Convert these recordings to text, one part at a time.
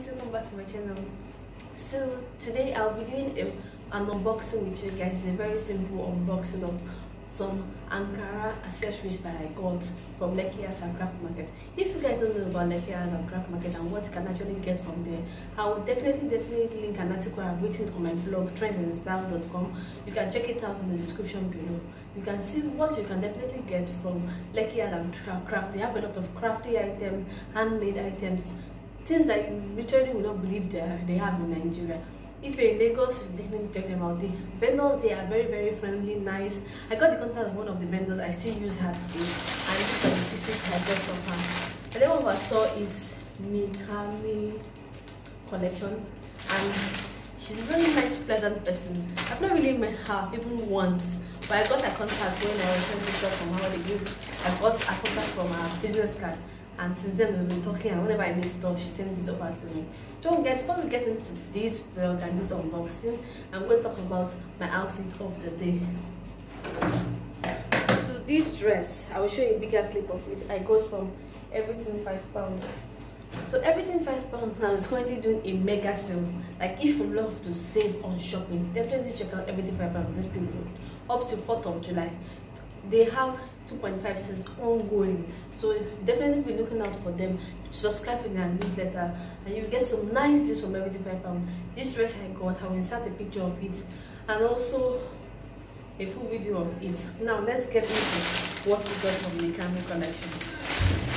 guys, welcome back to my channel. So today I'll be doing an unboxing with you guys. It's a very simple unboxing of some Ankara accessories that I got from Lekki Art and Craft Market. If you guys don't know about Lekki Art and Craft Market and what you can actually get from there, I will definitely link an article I've written on my blog trendsandstyle.com. You can check it out in the description below. You can see what you can definitely get from Lekki Art and Craft. They have a lot of crafty items, handmade items, things that you literally will not believe they have in Nigeria. If you're in Lagos, you definitely check them out. The vendors, they are very friendly, nice. I got the contact of one of the vendors. I still use her today, and these are the pieces I got from her. The name of her store is Mikammy collection, and she's a very nice, pleasant person. I've not really met her even once, but I got her contact when I was trying to shop from her. I got her contact from her business card. And since then we've been talking, and whenever I need stuff, she sends it over to me. So guys, before we get into this vlog and this unboxing, I'm going to talk about my outfit of the day. So this dress, I will show you a bigger clip of it. I got from Everything £5. So Everything £5 now is currently doing a mega sale. Like, if you love to save on shopping, definitely check out Everything £5 this period up to 4th of July. They have 2.5 cents ongoing, so definitely be looking out for them. Subscribe to their newsletter and you get some nice deals from Everything £5. This dress I got, I will insert a picture of it and also a full video of it. Now let's get into what we got from the Mikammy collections.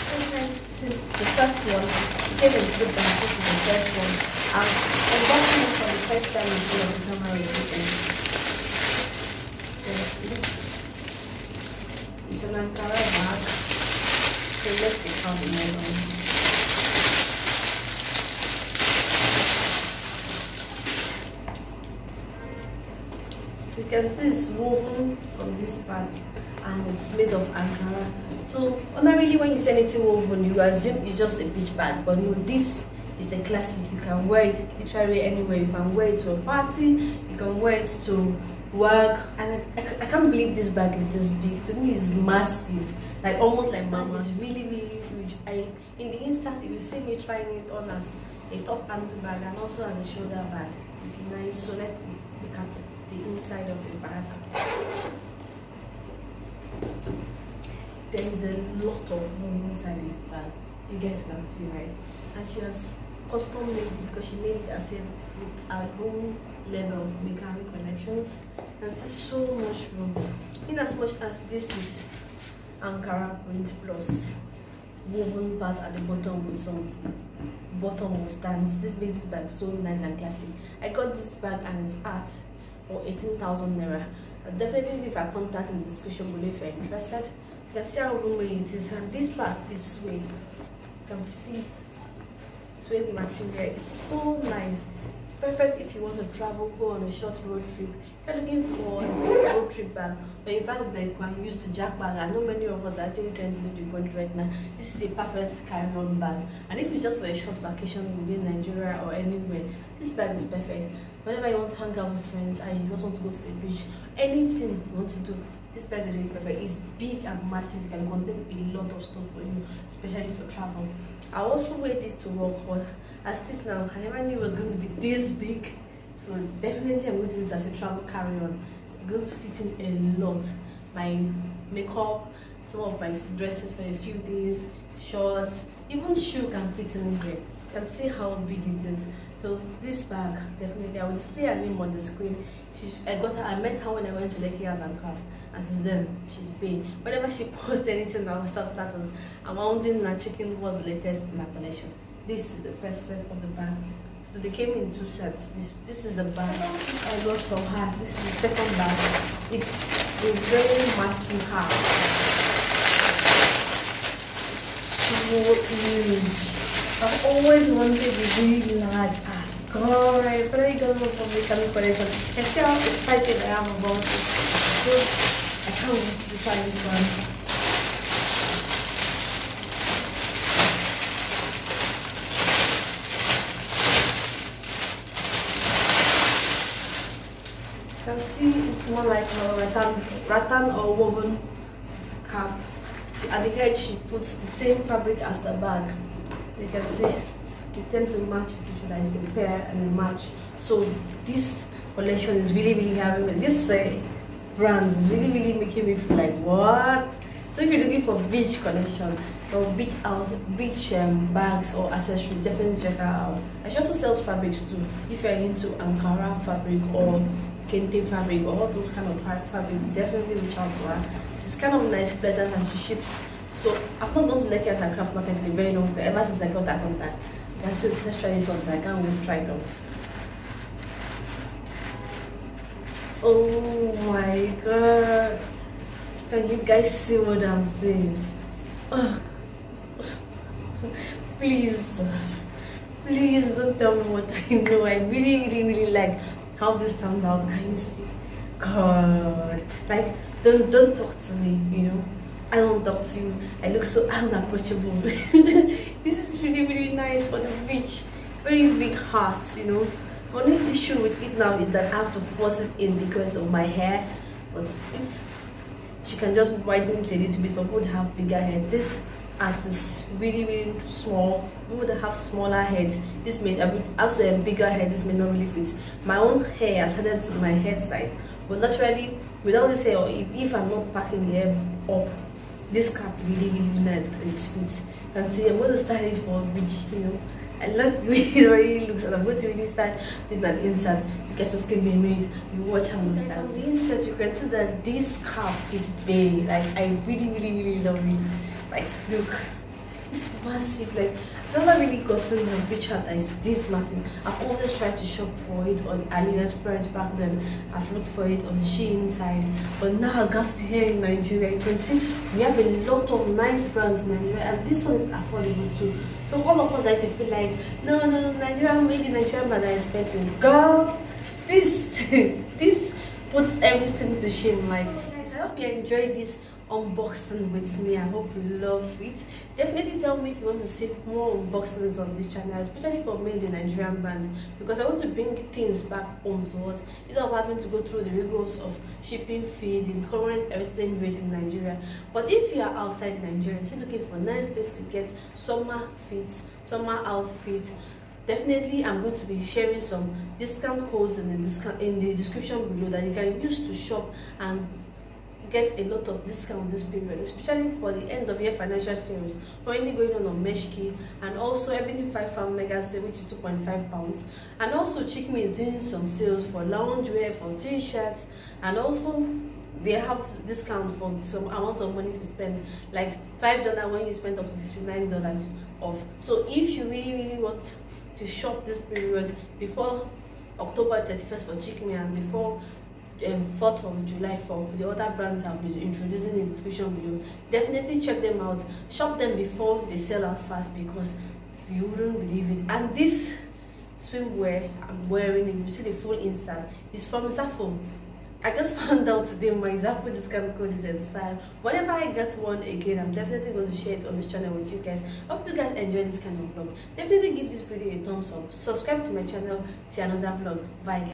So guys, this is the first one. It came in two bags. This is the first one. I'm unboxing it for the first time in front of the camera. It's an Ankara bag, so let's take out the nylon. You can see it's woven from this part and it's made of Ankara. So ordinarily when you see anything woven, you assume it's just a beach bag, but no, this is the classic. You can wear it literally anywhere. You can wear it to a party, you can wear it to work, and I can't believe this bag is this big. To me, it's massive, like almost like mama. It's really huge. In the instant you will see me trying it on as a top handle bag and also as a shoulder bag. It's nice. So let's look at the inside of the bag. There is a lot of room inside this bag. You guys can see, right? And she has custom made it because she made it herself with her own label, Mikammy collections. And there's so much room. In as much as this is Ankara print plus woven part at the bottom with some bottom stands, this makes this bag so nice and classy. I got this bag and it's at for 18,000 naira. I'll definitely leave a contact in the description below if you're interested. You can see how roomy it is, and this part is suede. You can see it. Suede material. It's so nice. It's perfect if you want to travel, go on a short road trip. If you're looking for a road trip bag or a bag that you can use to jack bag, I know many of us are actually trying to do the country right now. This is a perfect carry-on bag. And if you just for a short vacation within Nigeria or anywhere, this bag is perfect. Whenever you want to hang out with friends and you just want to go to the beach, anything you want to do, this bag is really perfect. It's big and massive. It can contain a lot of stuff for you, especially for travel. I also wear this to work, but as this now, I never knew it was going to be this big. So definitely I'm going to use it as a travel carry-on. It's going to fit in a lot. My makeup, some of my dresses for a few days, shorts, even shoe can fit in here. You can see how big it is. So this bag, definitely, I will display her name on the screen. I met her when I went to Lekki Art and Craft, and since then she's big. Whenever she posts anything on her status, I'm wondering and checking what's the latest in her collection. This is the first set of the bag. So they came in two sets. This is the bag I got from her. This is the second bag. It's a very massive bag. So huge. I've always wanted a really large ass. God, I really don't know from Mikammy collection. And see how excited I am about it. So I can't wait to try this one. You can see it's more like a rattan or woven cap. At the head she puts the same fabric as the bag. You can see they tend to match with each other. It's a pair and a match. So this collection is really having me. This brand is really making me feel like what. So if you're looking for beach collection or beach house, beach bags or accessories, definitely check her out. And she also sells fabrics too. If you're into Ankara fabric or kente fabric or all those kind of fabric, definitely reach out to her. She's kind of nice, pleasant, and she ships. So I've not gone to Lekki at her craft market in a very long time, ever since I got that contact. I said, let's try this on. I can't wait to try it on. Oh my god. Can you guys see what I'm saying? Please don't tell me what I know. I really like how this turned out. Can you see? God, like don't talk to me, you know. I don't talk to you. I look so unapproachable. This is really nice for the beach. Very big hearts, you know. Only issue with it now is that I have to force it in because of my hair, but it's she can just widen it a little bit for people that have bigger head. This art is really small. People that have smaller heads, this may also a bigger head, this may not really fit. My own hair has headed to my head size, but naturally without this hair, or if I'm not packing the hair up, this cap really nice and it fits. You can see I'm going to style it for beach, you know. I like the way it already looks, and I'm going to really start with an insert. You guys just give me a minute, you watch how I'm style. On the insert, you can see that this cap is big. Like I really love it. Like look, it's massive. Like I've never really gotten a beach hat that is this massive. I've always tried to shop for it on AliExpress back then. I've looked for it on the Shein side, but now I got it here in Nigeria. You can see we have a lot of nice brands in Nigeria, and this one is affordable too. So all of us like to feel like, no, Nigeria made in Nigeria, but I'm expensive. Girl, this puts everything to shame. Like, I hope you enjoyed this unboxing with me. I hope you love it. Definitely tell me if you want to see more unboxings on this channel, especially for made in Nigerian brands, because I want to bring things back home to us instead of having to go through the rigors of shipping fee, the current exchange rate in Nigeria. But if you are outside Nigeria, still looking for a nice place to get summer fits, summer outfits, definitely I'm going to be sharing some discount codes in the description below that you can use to shop and get a lot of discount this period, especially for the end of year financial series currently going on Meshki, and also everything £5 mega sale, which is £2.5, and also Mikammy is doing some sales for loungewear, for t-shirts, and also they have discount for some amount of money if you spend like $5 when you spend up to $59 off. So if you really want to shop this period before October 31st for Mikammy and before 4th of July for the other brands I'll be introducing in the description below, definitely check them out. Shop them before they sell out fast, because you wouldn't believe it. And this swimwear I'm wearing, you see the full inside, is from Zaful. I just found out today my Zaful discount code is expired. Whenever I get one again, I'm definitely going to share it on this channel with you guys. Hope you guys enjoy this kind of vlog. Definitely give this video a thumbs up. Subscribe to my channel. See another vlog. Bye guys.